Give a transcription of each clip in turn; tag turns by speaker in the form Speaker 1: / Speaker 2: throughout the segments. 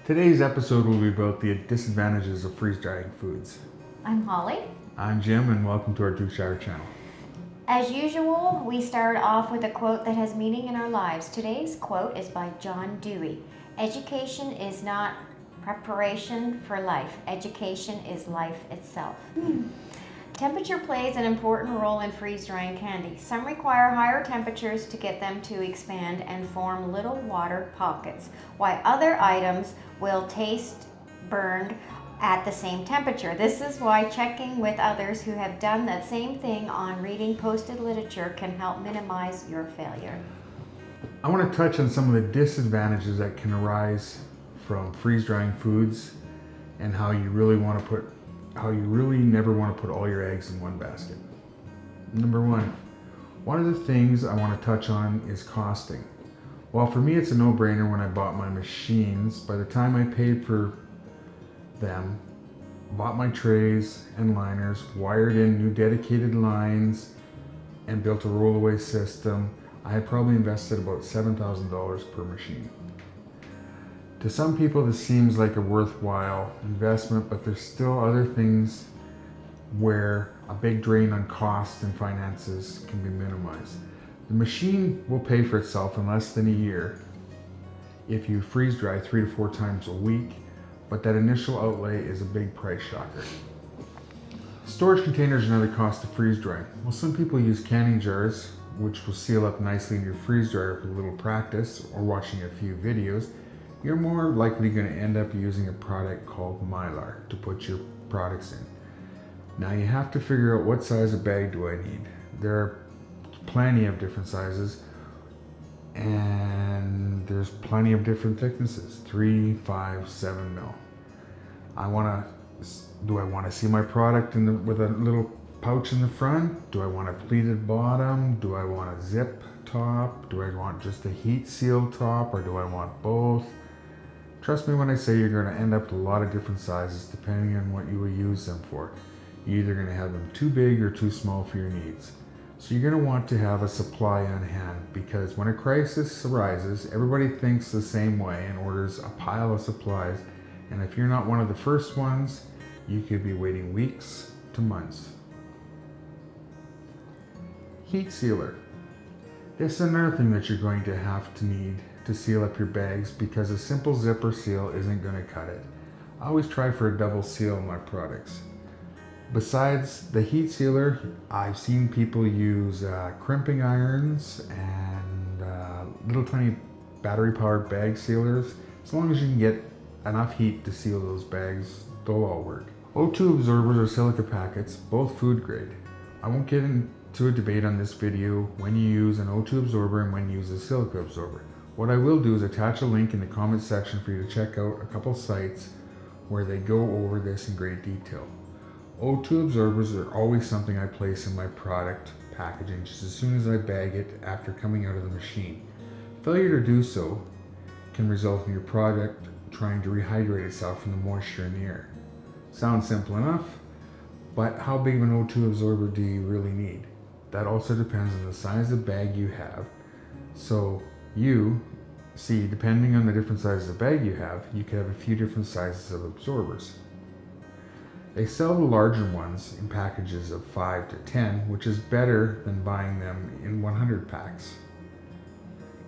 Speaker 1: Today's episode will be about the disadvantages of freeze-drying foods.
Speaker 2: I'm Holly.
Speaker 1: I'm Jim, and welcome to our Dukeshire channel.
Speaker 2: As usual, we start off with a quote that has meaning in our lives. Today's quote is by John Dewey. Education is not preparation for life. Education is life itself. Temperature plays an important role in freeze-drying candy. Some require higher temperatures to get them to expand and form little water pockets, while other items will taste burned at the same temperature. This is why checking with others who have done that same thing on reading posted literature can help minimize your failure.
Speaker 1: I want to touch on some of the disadvantages that can arise from freeze-drying foods and how you really never want to put all your eggs in one basket. Number one of the things I want to touch on is costing. While for me it's a no-brainer when I bought my machines, by the time I paid for them, bought my trays and liners, wired in new dedicated lines, and built a roll-away system, I had probably invested about $7,000 per machine. To some people this seems like a worthwhile investment, but there's still other things where a big drain on costs and finances can be minimized. The machine will pay for itself in less than a year if you freeze dry 3 to 4 times a week, but that initial outlay is a big price shocker. Storage containers are another cost to freeze drying. Well, some people use canning jars, which will seal up nicely in your freeze dryer with a little practice or watching a few videos. You're more likely going to end up using a product called Mylar to put your products in. Now you have to figure out what size of bag do I need. There are plenty of different sizes and there's plenty of different thicknesses, 3, 5, 7 mil. Do I want to see my product with a little pouch in the front? Do I want a pleated bottom? Do I want a zip top? Do I want just a heat seal top, or do I want both? Trust me when I say you're going to end up with a lot of different sizes depending on what you will use them for. You're either going to have them too big or too small for your needs. So you're going to want to have a supply on hand, because when a crisis arises, everybody thinks the same way and orders a pile of supplies. And if you're not one of the first ones, you could be waiting weeks to months. Heat sealer. This is another thing that you're going to have to need to seal up your bags, because a simple zipper seal isn't going to cut it. I always try for a double seal in my products. Besides the heat sealer, I've seen people use crimping irons and little tiny battery powered bag sealers. As long as you can get enough heat to seal those bags, they'll all work. O2 absorbers or silica packets, both food grade. I won't get into a debate on this video when you use an O2 absorber and when you use a silica absorber. What I will do is attach a link in the comment section for you to check out a couple sites where they go over this in great detail. O2 absorbers are always something I place in my product packaging just as soon as I bag it after coming out of the machine. Failure to do so can result in your product trying to rehydrate itself from the moisture in the air. Sounds simple enough, but how big of an O2 absorber do you really need? That also depends on the size of bag you have. So depending on the different sizes of bag you have, you could have a few different sizes of absorbers. They sell the larger ones in packages of 5 to 10, which is better than buying them in 100 packs,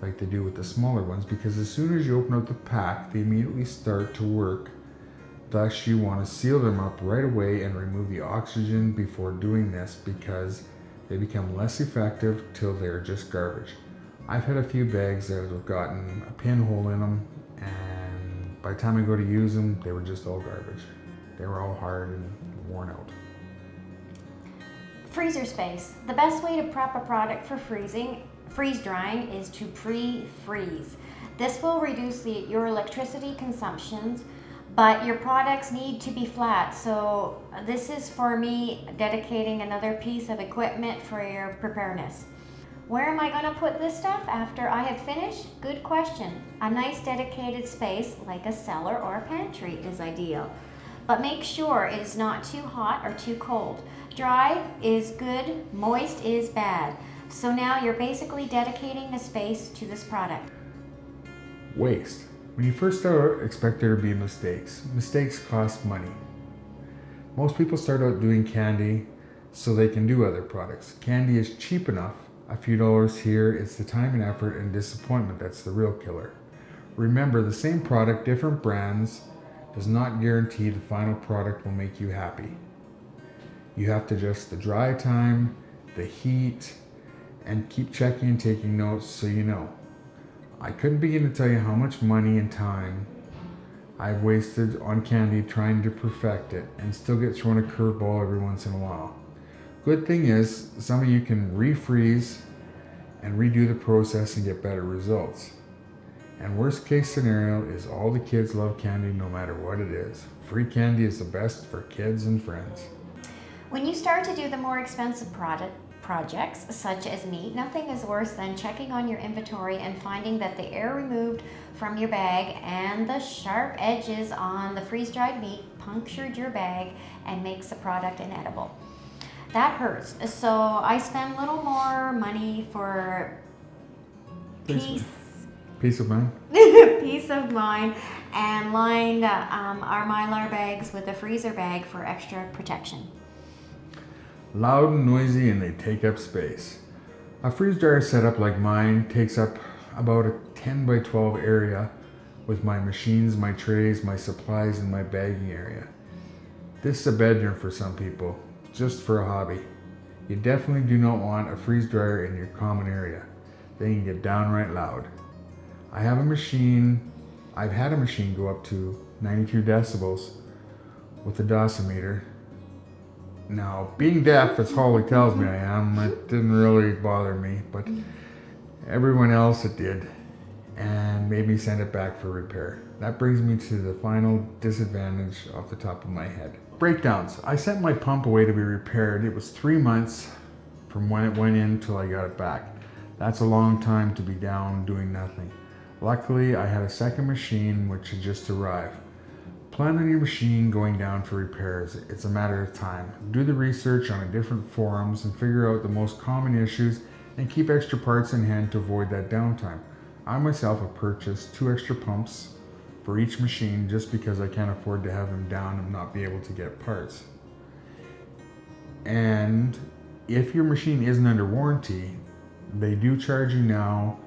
Speaker 1: like they do with the smaller ones, because as soon as you open up the pack, they immediately start to work. Thus, you want to seal them up right away and remove the oxygen before doing this, because they become less effective till they're just garbage. I've had a few bags that have gotten a pinhole in them, and by the time I go to use them, they were just all garbage. They were all hard and worn out.
Speaker 2: Freezer space. The best way to prep a product for freeze drying is to pre-freeze. This will reduce your electricity consumptions, but your products need to be flat. So this is for me dedicating another piece of equipment for your preparedness. Where am I going to put this stuff after I have finished? Good question. A nice dedicated space like a cellar or a pantry is ideal. But make sure it is not too hot or too cold. Dry is good, moist is bad. So now you're basically dedicating the space to this product.
Speaker 1: Waste. When you first start out, expect there to be mistakes. Mistakes cost money. Most people start out doing candy so they can do other products. Candy is cheap enough. A few dollars here, it's the time and effort and disappointment that's the real killer. Remember, the same product, different brands, does not guarantee the final product will make you happy. You have to adjust the dry time, the heat, and keep checking and taking notes so you know. I couldn't begin to tell you how much money and time I've wasted on candy trying to perfect it and still get thrown a curveball every once in a while. Good thing is, some of you can refreeze and redo the process and get better results. And worst case scenario is all the kids love candy no matter what it is. Free candy is the best for kids and friends.
Speaker 2: When you start to do the more expensive projects, such as meat, nothing is worse than checking on your inventory and finding that the air removed from your bag and the sharp edges on the freeze-dried meat punctured your bag and makes the product inedible. That hurts. So I spend a little more money for
Speaker 1: Peace of mind.
Speaker 2: peace of mind, and lined our Mylar bags with a freezer bag for extra protection.
Speaker 1: Loud and noisy, and they take up space. A freeze dryer setup like mine takes up about a 10 by 12 area with my machines, my trays, my supplies, and my bagging area. This is a bedroom for some people, just for a hobby. You definitely do not want a freeze dryer in your common area. They can get downright loud. I've had a machine go up to 92 decibels with a dosimeter. Now, being deaf, as Holly tells me I am, it didn't really bother me, but everyone else it did, and made me send it back for repair. That brings me to the final disadvantage off the top of my head. Breakdowns. I sent my pump away to be repaired. It was 3 months from when it went in till I got it back. That's a long time to be down doing nothing. Luckily, I had a second machine which had just arrived. Plan on your machine going down for repairs. It's a matter of time. Do the research on the different forums and figure out the most common issues and keep extra parts in hand to avoid that downtime. I myself have purchased 2 extra pumps for each machine just because I can't afford to have them down and not be able to get parts. And if your machine isn't under warranty, they do charge you now.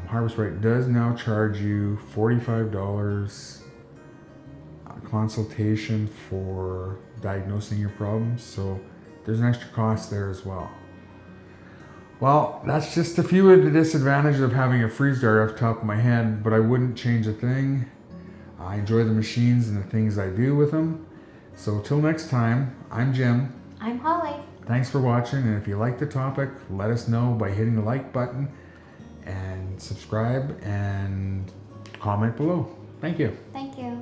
Speaker 1: Harvest Right does now charge you $45 consultation for diagnosing your problems, so there's an extra cost there as well. Well, that's just a few of the disadvantages of having a freeze dryer off the top of my head, but I wouldn't change a thing. I enjoy the machines and the things I do with them. So till next time, I'm Jim.
Speaker 2: I'm Holly.
Speaker 1: Thanks for watching, and if you like the topic, let us know by hitting the like button and subscribe and comment below. Thank you.
Speaker 2: Thank you.